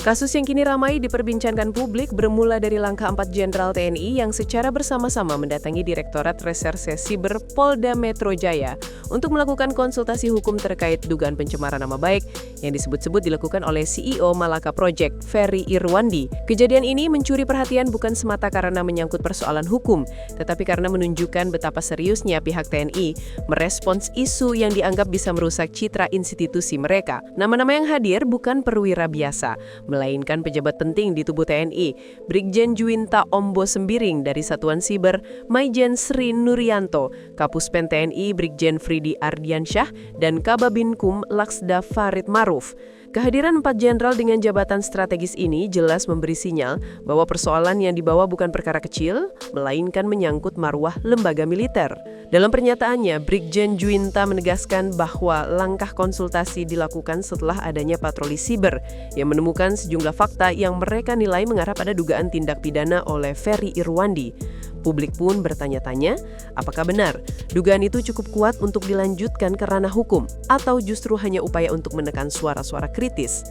Kasus yang kini ramai diperbincangkan publik bermula dari langkah 4 Jenderal TNI yang secara bersama-sama mendatangi Direktorat Reserse Siber Polda Metro Jaya untuk melakukan konsultasi hukum terkait dugaan pencemaran nama baik yang disebut-sebut dilakukan oleh CEO Malaka Project, Ferry Irwandi. Kejadian ini mencuri perhatian bukan semata karena menyangkut persoalan hukum, tetapi karena menunjukkan betapa seriusnya pihak TNI merespons isu yang dianggap bisa merusak citra institusi mereka. Nama-nama yang hadir bukan perwira biasa, melainkan pejabat penting di tubuh TNI, Brigjen Juwinta Ombo Sembiring dari Satuan Siber, Maijen Sri Nuryanto, Kapuspen TNI Brigjen Fridi Ardiansyah, dan Kababinkum Laksda Farid Maruf. Kehadiran 4 jenderal dengan jabatan strategis ini jelas memberi sinyal bahwa persoalan yang dibawa bukan perkara kecil, melainkan menyangkut marwah lembaga militer. Dalam pernyataannya, Brigjen Juwinta menegaskan bahwa langkah konsultasi dilakukan setelah adanya patroli siber yang menemukan sejumlah fakta yang mereka nilai mengarah pada dugaan tindak pidana oleh Ferry Irwandi. Publik pun bertanya-tanya, apakah benar dugaan itu cukup kuat untuk dilanjutkan ke ranah hukum atau justru hanya upaya untuk menekan suara-suara kritis.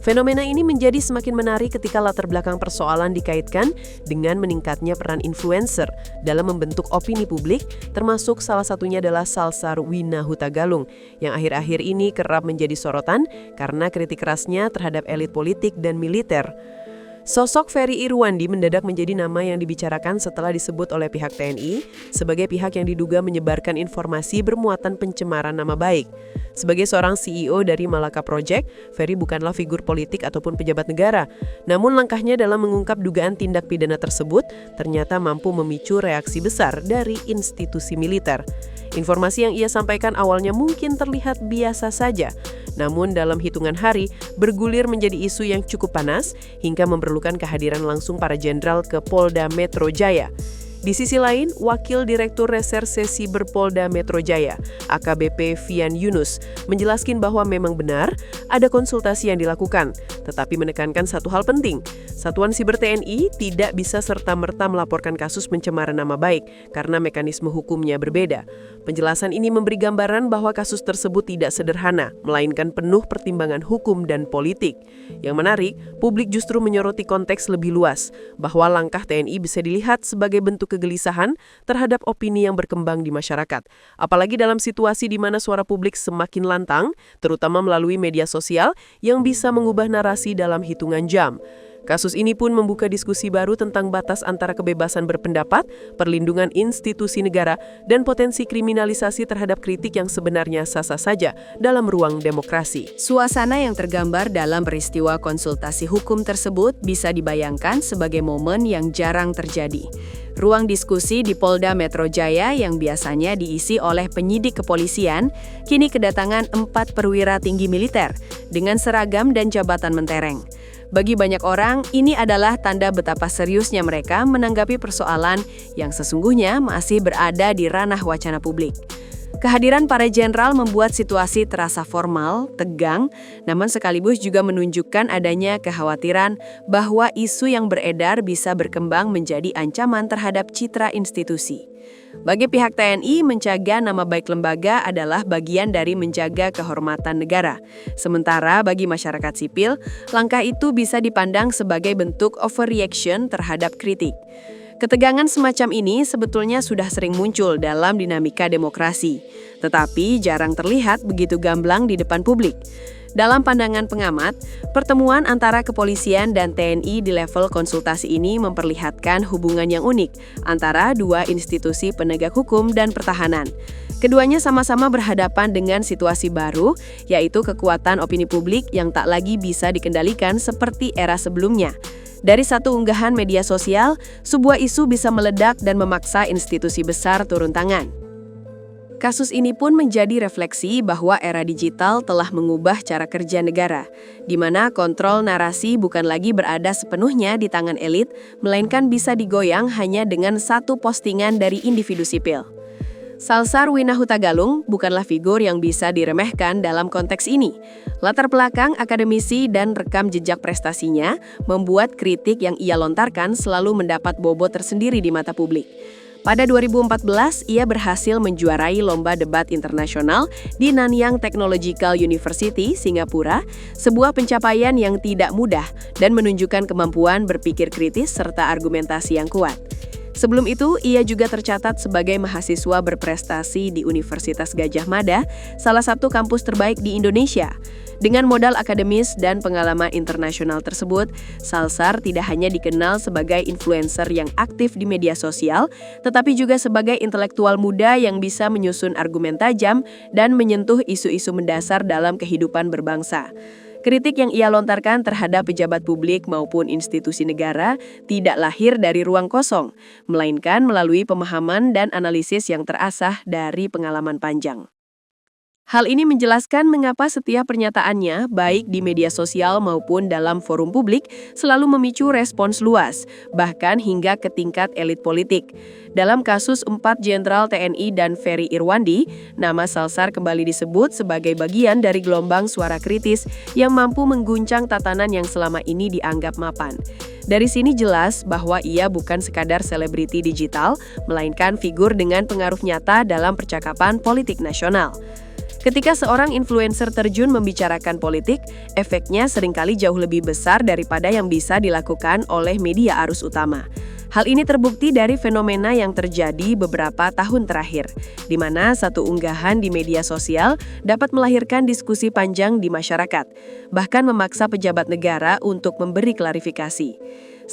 Fenomena ini menjadi semakin menarik ketika latar belakang persoalan dikaitkan dengan meningkatnya peran influencer dalam membentuk opini publik, termasuk salah satunya adalah Salsar Wina Hutagalung yang akhir-akhir ini kerap menjadi sorotan karena kritik kerasnya terhadap elit politik dan militer. Sosok Ferry Irwandi mendadak menjadi nama yang dibicarakan setelah disebut oleh pihak TNI sebagai pihak yang diduga menyebarkan informasi bermuatan pencemaran nama baik. Sebagai seorang CEO dari Malaka Project, Ferry bukanlah figur politik ataupun pejabat negara. Namun langkahnya dalam mengungkap dugaan tindak pidana tersebut ternyata mampu memicu reaksi besar dari institusi militer. Informasi yang ia sampaikan awalnya mungkin terlihat biasa saja, namun dalam hitungan hari bergulir menjadi isu yang cukup panas hingga memerlukan kehadiran langsung para jenderal ke Polda Metro Jaya. Di sisi lain, Wakil Direktur Reserse Siber Polda Metro Jaya, AKBP Fian Yunus, menjelaskan bahwa memang benar ada konsultasi yang dilakukan, tetapi menekankan satu hal penting. Satuan Siber TNI tidak bisa serta-merta melaporkan kasus pencemaran nama baik karena mekanisme hukumnya berbeda. Penjelasan ini memberi gambaran bahwa kasus tersebut tidak sederhana, melainkan penuh pertimbangan hukum dan politik. Yang menarik, publik justru menyoroti konteks lebih luas, bahwa langkah TNI bisa dilihat sebagai bentuk kegelisahan terhadap opini yang berkembang di masyarakat. Apalagi dalam situasi di mana suara publik semakin lantang, terutama melalui media sosial yang bisa mengubah narasi dalam hitungan jam. Kasus ini pun membuka diskusi baru tentang batas antara kebebasan berpendapat, perlindungan institusi negara, dan potensi kriminalisasi terhadap kritik yang sebenarnya sah-sah saja dalam ruang demokrasi. Suasana yang tergambar dalam peristiwa konsultasi hukum tersebut bisa dibayangkan sebagai momen yang jarang terjadi. Ruang diskusi di Polda Metro Jaya yang biasanya diisi oleh penyidik kepolisian, kini kedatangan 4 perwira tinggi militer dengan seragam dan jabatan mentereng. Bagi banyak orang, ini adalah tanda betapa seriusnya mereka menanggapi persoalan yang sesungguhnya masih berada di ranah wacana publik. Kehadiran para jenderal membuat situasi terasa formal, tegang, namun sekaligus juga menunjukkan adanya kekhawatiran bahwa isu yang beredar bisa berkembang menjadi ancaman terhadap citra institusi. Bagi pihak TNI, menjaga nama baik lembaga adalah bagian dari menjaga kehormatan negara. Sementara bagi masyarakat sipil, langkah itu bisa dipandang sebagai bentuk overreaction terhadap kritik. Ketegangan semacam ini sebetulnya sudah sering muncul dalam dinamika demokrasi, tetapi jarang terlihat begitu gamblang di depan publik. Dalam pandangan pengamat, pertemuan antara kepolisian dan TNI di level konsultasi ini memperlihatkan hubungan yang unik antara dua institusi penegak hukum dan pertahanan. Keduanya sama-sama berhadapan dengan situasi baru, yaitu kekuatan opini publik yang tak lagi bisa dikendalikan seperti era sebelumnya. Dari satu unggahan media sosial, sebuah isu bisa meledak dan memaksa institusi besar turun tangan. Kasus ini pun menjadi refleksi bahwa era digital telah mengubah cara kerja negara, di mana kontrol narasi bukan lagi berada sepenuhnya di tangan elit, melainkan bisa digoyang hanya dengan satu postingan dari individu sipil. Salsar Wina Hutagalung bukanlah figur yang bisa diremehkan dalam konteks ini. Latar belakang akademisi dan rekam jejak prestasinya membuat kritik yang ia lontarkan selalu mendapat bobot tersendiri di mata publik. Pada 2014, ia berhasil menjuarai lomba debat internasional di Nanyang Technological University, Singapura, sebuah pencapaian yang tidak mudah dan menunjukkan kemampuan berpikir kritis serta argumentasi yang kuat. Sebelum itu, ia juga tercatat sebagai mahasiswa berprestasi di Universitas Gadjah Mada, salah satu kampus terbaik di Indonesia. Dengan modal akademis dan pengalaman internasional tersebut, Salsar tidak hanya dikenal sebagai influencer yang aktif di media sosial, tetapi juga sebagai intelektual muda yang bisa menyusun argumen tajam dan menyentuh isu-isu mendasar dalam kehidupan berbangsa. Kritik yang ia lontarkan terhadap pejabat publik maupun institusi negara tidak lahir dari ruang kosong, melainkan melalui pemahaman dan analisis yang terasah dari pengalaman panjang. Hal ini menjelaskan mengapa setiap pernyataannya, baik di media sosial maupun dalam forum publik, selalu memicu respons luas, bahkan hingga ke tingkat elit politik. Dalam kasus 4 Jenderal TNI dan Ferry Irwandi, nama Salsar kembali disebut sebagai bagian dari gelombang suara kritis yang mampu mengguncang tatanan yang selama ini dianggap mapan. Dari sini jelas bahwa ia bukan sekadar selebriti digital, melainkan figur dengan pengaruh nyata dalam percakapan politik nasional. Ketika seorang influencer terjun membicarakan politik, efeknya seringkali jauh lebih besar daripada yang bisa dilakukan oleh media arus utama. Hal ini terbukti dari fenomena yang terjadi beberapa tahun terakhir, di mana satu unggahan di media sosial dapat melahirkan diskusi panjang di masyarakat, bahkan memaksa pejabat negara untuk memberi klarifikasi.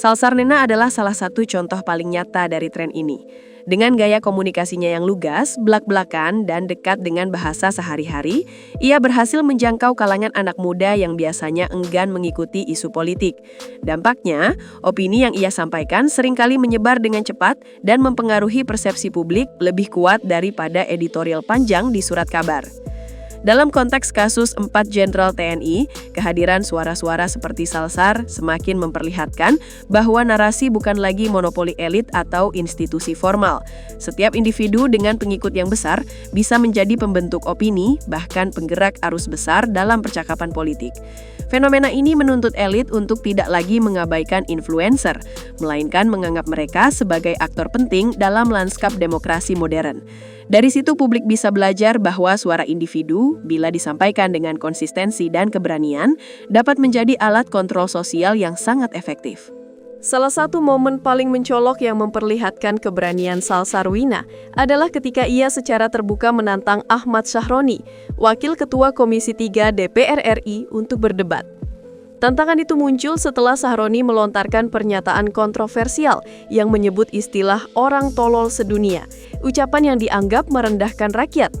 Salsar Nena adalah salah satu contoh paling nyata dari tren ini. Dengan gaya komunikasinya yang lugas, belak-belakan, dan dekat dengan bahasa sehari-hari, ia berhasil menjangkau kalangan anak muda yang biasanya enggan mengikuti isu politik. Dampaknya, opini yang ia sampaikan seringkali menyebar dengan cepat dan mempengaruhi persepsi publik lebih kuat daripada editorial panjang di surat kabar. Dalam konteks kasus 4 Jenderal TNI, kehadiran suara-suara seperti Salsar semakin memperlihatkan bahwa narasi bukan lagi monopoli elit atau institusi formal. Setiap individu dengan pengikut yang besar bisa menjadi pembentuk opini, bahkan penggerak arus besar dalam percakapan politik. Fenomena ini menuntut elit untuk tidak lagi mengabaikan influencer, melainkan menganggap mereka sebagai aktor penting dalam lanskap demokrasi modern. Dari situ publik bisa belajar bahwa suara individu, bila disampaikan dengan konsistensi dan keberanian, dapat menjadi alat kontrol sosial yang sangat efektif. Salah satu momen paling mencolok yang memperlihatkan keberanian Salsar Wina adalah ketika ia secara terbuka menantang Ahmad Syahroni, Wakil Ketua Komisi 3 DPR RI, untuk berdebat. Tantangan itu muncul setelah Syahroni melontarkan pernyataan kontroversial yang menyebut istilah orang tolol sedunia, ucapan yang dianggap merendahkan rakyat.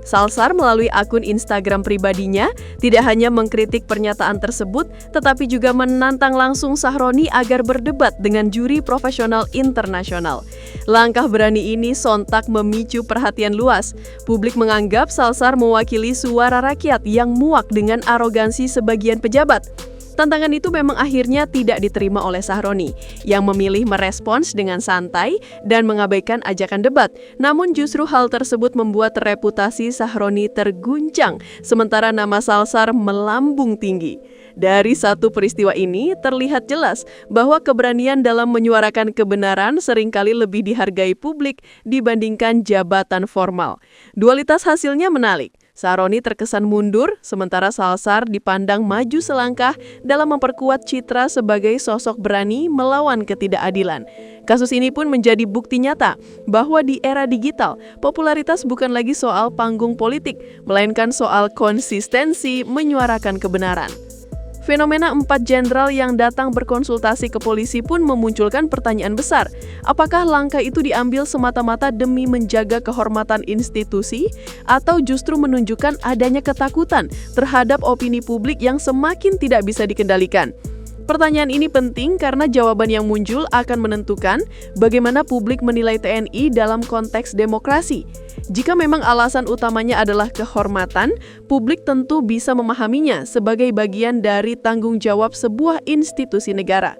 Salsar melalui akun Instagram pribadinya tidak hanya mengkritik pernyataan tersebut, tetapi juga menantang langsung Syahroni agar berdebat dengan juri profesional internasional. Langkah berani ini sontak memicu perhatian luas. Publik menganggap Salsar mewakili suara rakyat yang muak dengan arogansi sebagian pejabat. Tantangan itu memang akhirnya tidak diterima oleh Syahroni, yang memilih merespons dengan santai dan mengabaikan ajakan debat. Namun justru hal tersebut membuat reputasi Syahroni terguncang, sementara nama Salsar melambung tinggi. Dari satu peristiwa ini terlihat jelas bahwa keberanian dalam menyuarakan kebenaran seringkali lebih dihargai publik dibandingkan jabatan formal. Dualitas hasilnya menarik. Syahroni terkesan mundur, sementara Salsar dipandang maju selangkah dalam memperkuat citra sebagai sosok berani melawan ketidakadilan. Kasus ini pun menjadi bukti nyata bahwa di era digital, popularitas bukan lagi soal panggung politik, melainkan soal konsistensi menyuarakan kebenaran. Fenomena 4 jenderal yang datang berkonsultasi ke polisi pun memunculkan pertanyaan besar. Apakah langkah itu diambil semata-mata demi menjaga kehormatan institusi atau justru menunjukkan adanya ketakutan terhadap opini publik yang semakin tidak bisa dikendalikan? Pertanyaan ini penting karena jawaban yang muncul akan menentukan bagaimana publik menilai TNI dalam konteks demokrasi. Jika memang alasan utamanya adalah kehormatan, publik tentu bisa memahaminya sebagai bagian dari tanggung jawab sebuah institusi negara.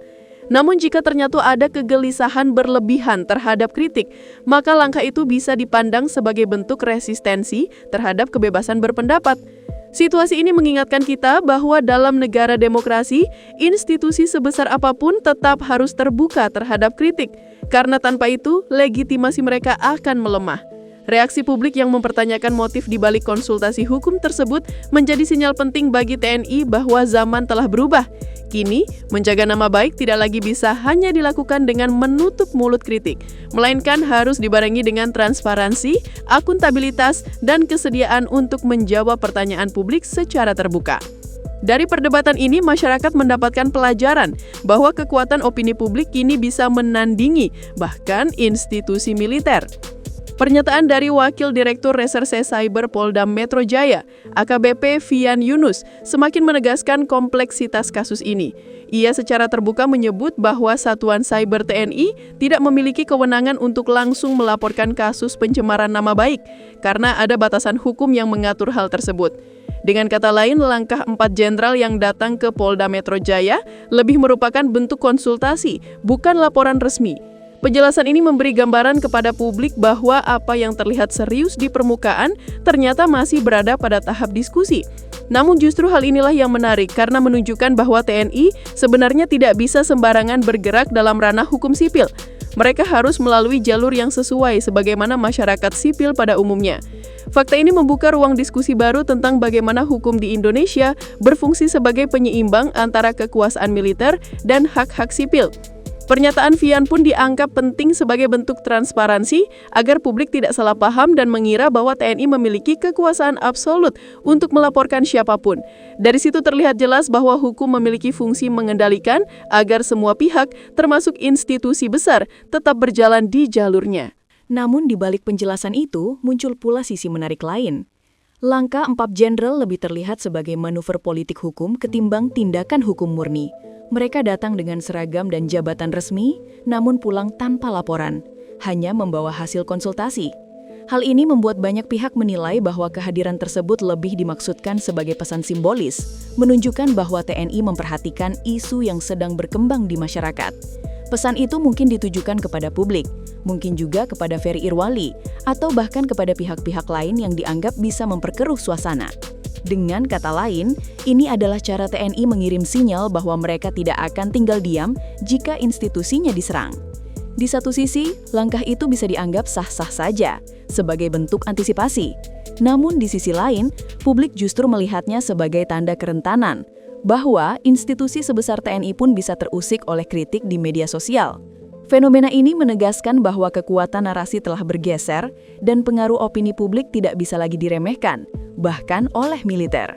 Namun jika ternyata ada kegelisahan berlebihan terhadap kritik, maka langkah itu bisa dipandang sebagai bentuk resistensi terhadap kebebasan berpendapat. Situasi ini mengingatkan kita bahwa dalam negara demokrasi, institusi sebesar apapun tetap harus terbuka terhadap kritik, karena tanpa itu, legitimasi mereka akan melemah. Reaksi publik yang mempertanyakan motif di balik konsultasi hukum tersebut menjadi sinyal penting bagi TNI bahwa zaman telah berubah. Kini, menjaga nama baik tidak lagi bisa hanya dilakukan dengan menutup mulut kritik, melainkan harus dibarengi dengan transparansi, akuntabilitas, dan kesediaan untuk menjawab pertanyaan publik secara terbuka. Dari perdebatan ini, masyarakat mendapatkan pelajaran bahwa kekuatan opini publik kini bisa menandingi bahkan institusi militer. Pernyataan dari Wakil Direktur Reserse Cyber Polda Metro Jaya, AKBP Vian Yunus, semakin menegaskan kompleksitas kasus ini. Ia secara terbuka menyebut bahwa Satuan Cyber TNI tidak memiliki kewenangan untuk langsung melaporkan kasus pencemaran nama baik, karena ada batasan hukum yang mengatur hal tersebut. Dengan kata lain, langkah 4 jenderal yang datang ke Polda Metro Jaya lebih merupakan bentuk konsultasi, bukan laporan resmi. Penjelasan ini memberi gambaran kepada publik bahwa apa yang terlihat serius di permukaan ternyata masih berada pada tahap diskusi. Namun justru hal inilah yang menarik karena menunjukkan bahwa TNI sebenarnya tidak bisa sembarangan bergerak dalam ranah hukum sipil. Mereka harus melalui jalur yang sesuai sebagaimana masyarakat sipil pada umumnya. Fakta ini membuka ruang diskusi baru tentang bagaimana hukum di Indonesia berfungsi sebagai penyeimbang antara kekuasaan militer dan hak-hak sipil. Pernyataan Vian pun dianggap penting sebagai bentuk transparansi agar publik tidak salah paham dan mengira bahwa TNI memiliki kekuasaan absolut untuk melaporkan siapapun. Dari situ terlihat jelas bahwa hukum memiliki fungsi mengendalikan agar semua pihak, termasuk institusi besar, tetap berjalan di jalurnya. Namun di balik penjelasan itu, muncul pula sisi menarik lain. Langkah 4 jenderal lebih terlihat sebagai manuver politik hukum ketimbang tindakan hukum murni. Mereka datang dengan seragam dan jabatan resmi, namun pulang tanpa laporan, hanya membawa hasil konsultasi. Hal ini membuat banyak pihak menilai bahwa kehadiran tersebut lebih dimaksudkan sebagai pesan simbolis, menunjukkan bahwa TNI memperhatikan isu yang sedang berkembang di masyarakat. Pesan itu mungkin ditujukan kepada publik, mungkin juga kepada Ferry Irwali, atau bahkan kepada pihak-pihak lain yang dianggap bisa memperkeruh suasana. Dengan kata lain, ini adalah cara TNI mengirim sinyal bahwa mereka tidak akan tinggal diam jika institusinya diserang. Di satu sisi, langkah itu bisa dianggap sah-sah saja, sebagai bentuk antisipasi. Namun di sisi lain, publik justru melihatnya sebagai tanda kerentanan, bahwa institusi sebesar TNI pun bisa terusik oleh kritik di media sosial. Fenomena ini menegaskan bahwa kekuatan narasi telah bergeser dan pengaruh opini publik tidak bisa lagi diremehkan, bahkan oleh militer.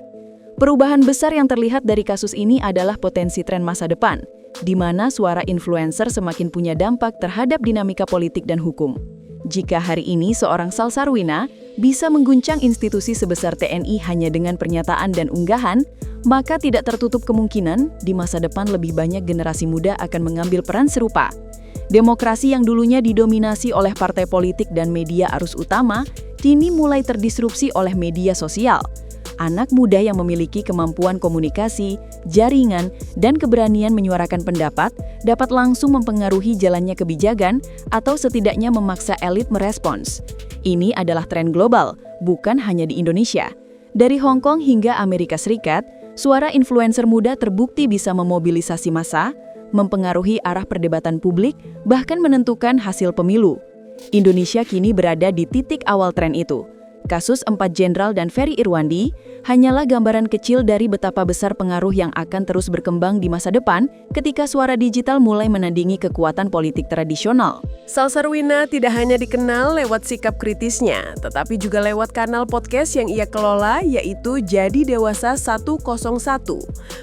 Perubahan besar yang terlihat dari kasus ini adalah potensi tren masa depan, di mana suara influencer semakin punya dampak terhadap dinamika politik dan hukum. Jika hari ini seorang Salsarwina bisa mengguncang institusi sebesar TNI hanya dengan pernyataan dan unggahan, maka tidak tertutup kemungkinan di masa depan lebih banyak generasi muda akan mengambil peran serupa. Demokrasi yang dulunya didominasi oleh partai politik dan media arus utama, kini mulai terdisrupsi oleh media sosial. Anak muda yang memiliki kemampuan komunikasi, jaringan, dan keberanian menyuarakan pendapat dapat langsung mempengaruhi jalannya kebijakan atau setidaknya memaksa elit merespons. Ini adalah tren global, bukan hanya di Indonesia. Dari Hong Kong hingga Amerika Serikat, suara influencer muda terbukti bisa memobilisasi massa, mempengaruhi arah perdebatan publik, bahkan menentukan hasil pemilu. Indonesia kini berada di titik awal tren itu. Kasus 4 jenderal dan Ferry Irwandi hanyalah gambaran kecil dari betapa besar pengaruh yang akan terus berkembang di masa depan ketika suara digital mulai menandingi kekuatan politik tradisional. Salsarwina tidak hanya dikenal lewat sikap kritisnya, tetapi juga lewat kanal podcast yang ia kelola, yaitu Jadi Dewasa 101.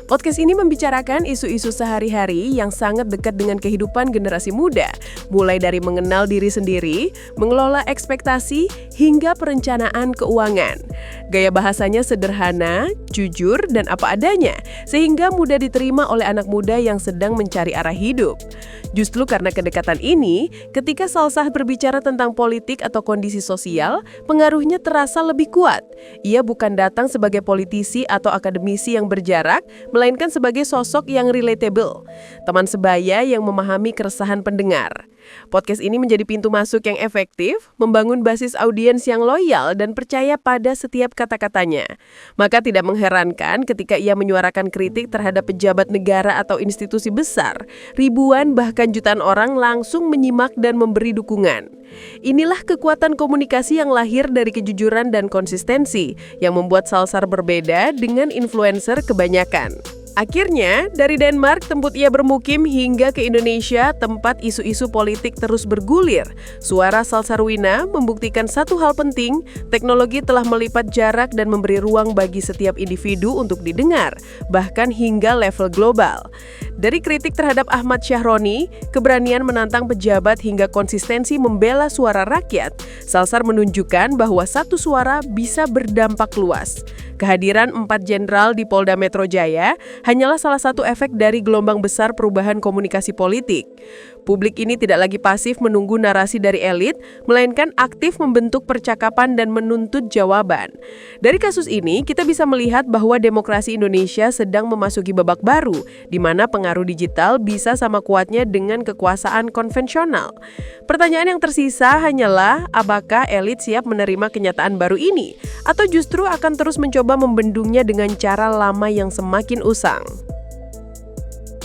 Podcast ini membicarakan isu-isu sehari-hari yang sangat dekat dengan kehidupan generasi muda, mulai dari mengenal diri sendiri, mengelola ekspektasi, hingga perencanaan keuangan. Gaya bahasanya sederhana, jujur, dan apa adanya, sehingga mudah diterima oleh anak muda yang sedang mencari arah hidup. Justru karena kedekatan ini, ketika Salsah berbicara tentang politik atau kondisi sosial, pengaruhnya terasa lebih kuat. Ia bukan datang sebagai politisi atau akademisi yang berjarak, melainkan sebagai sosok yang relatable, teman sebaya yang memahami keresahan pendengar. Podcast ini menjadi pintu masuk yang efektif, membangun basis audiens yang loyal dan percaya pada setiap kata-katanya. Maka tidak mengherankan ketika ia menyuarakan kritik terhadap pejabat negara atau institusi besar, ribuan bahkan jutaan orang langsung menyimak dan memberi dukungan. Inilah kekuatan komunikasi yang lahir dari kejujuran dan konsistensi, yang membuat Salsar berbeda dengan influencer kebanyakan. Akhirnya, dari Denmark tempat ia bermukim hingga ke Indonesia, tempat isu-isu politik terus bergulir. Suara Salsarwina membuktikan satu hal penting, teknologi telah melipat jarak dan memberi ruang bagi setiap individu untuk didengar, bahkan hingga level global. Dari kritik terhadap Ahmad Syahroni, keberanian menantang pejabat hingga konsistensi membela suara rakyat, Salsar menunjukkan bahwa satu suara bisa berdampak luas. Kehadiran 4 jenderal di Polda Metro Jaya hanyalah salah satu efek dari gelombang besar perubahan komunikasi politik. Publik ini tidak lagi pasif menunggu narasi dari elit, melainkan aktif membentuk percakapan dan menuntut jawaban. Dari kasus ini, kita bisa melihat bahwa demokrasi Indonesia sedang memasuki babak baru, di mana pengaruh digital bisa sama kuatnya dengan kekuasaan konvensional. Pertanyaan yang tersisa hanyalah, apakah elit siap menerima kenyataan baru ini? Atau justru akan terus mencoba membendungnya dengan cara lama yang semakin usang?